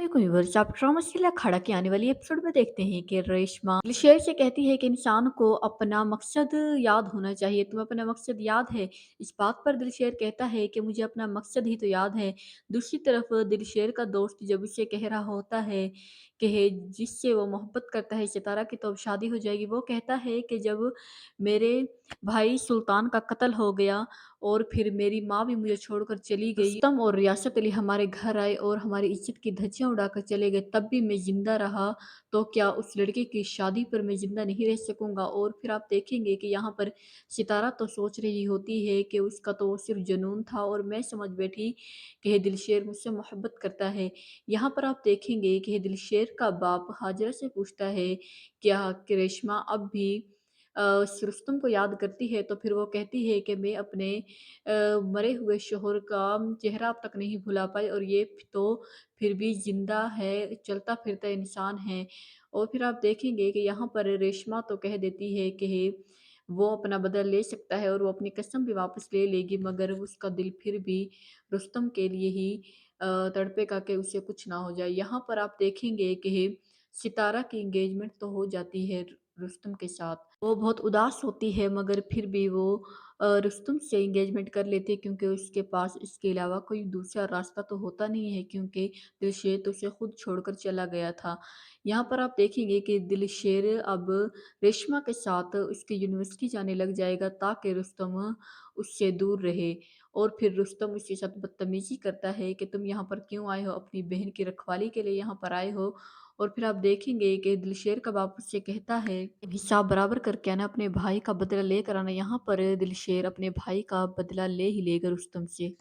अस्सलामुअलैकुम व्यूअर्स, आप drama serial अखाड़ा की आने वाली एपिसोड में देखते हैं कि रेशमा शेर से कहती है कि इंसान को अपना मकसद याद होना चाहिए। तुम्हें अपना मकसद याद है? इस बात पर दिलशेर कहता है कि मुझे अपना मकसद ही तो याद है। दूसरी तरफ दिलशेर का दोस्त जब उसे कह रहा होता है कि जिससे वो मोहब्बत करता है सितारा की, तो अब शादी हो जाएगी, वो कहता है कि जब मेरे भाई सुल्तान का कत्ल हो गया और फिर मेरी माँ भी मुझे छोड़कर चली गई, रुस्तम और रियासत अली हमारे घर आए और हमारी इज्जत की धज्जियां उड़ाकर चले गए, तब भी मैं जिंदा रहा, तो क्या उस लड़के की शादी पर मैं जिंदा नहीं रह सकूंगा? और फिर आप देखेंगे कि यहाँ पर सितारा तो सोच रही होती है कि उसका तो वो सिर्फ जुनून था और मैं समझ बैठी कि ये दिलशेर मुझसे मोहब्बत करता है। यहाँ पर आप देखेंगे कि ये दिलशेर का बाप हाजरा से पूछता है क्या कि रेशमा अब भी उस रुस्तम को याद करती है? तो फिर वो कहती है कि मैं अपने मरे हुए शोहर का चेहरा अब तक नहीं भुला पाई और ये तो फिर भी ज़िंदा है, चलता फिरता इंसान है। और फिर आप देखेंगे कि यहाँ पर रेशमा तो कह देती है कि वो अपना बदला ले सकता है और वो अपनी कसम भी वापस ले लेगी, मगर उसका दिल फिर भी रुस्तम के लिए ही तड़पेगा कि उसे कुछ ना हो जाए। यहाँ पर आप देखेंगे कि सितारा की एंगेजमेंट तो हो जाती है रुस्तम के साथ। वो बहुत उदास होती है मगर फिर भी वो रुस्तम से एंगेजमेंट कर लेती है, क्योंकि उसके पास इसके अलावा कोई दूसरा रास्ता तो होता नहीं है, क्योंकि दिलशेर तो उसे खुद छोड़कर चला गया था। यहाँ पर आप देखेंगे कि दिलशेर अब रेशमा के साथ उसकी यूनिवर्सिटी जाने लग जाएगा ताकि रुस्तम उससे दूर रहे। और फिर रुस्तम उसके साथ बदतमीजी करता है कि तुम यहाँ पर क्यों आए हो? अपनी बहन की रखवाली के लिए यहाँ पर आए हो। और फिर आप देखेंगे कि दिलशेर का बाप उससे कहता है हिसाब बराबर करके आना, अपने भाई का बदला लेकर आना। यहाँ पर दिलशेर अपने भाई का बदला ले ही लेगा रुस्तम से।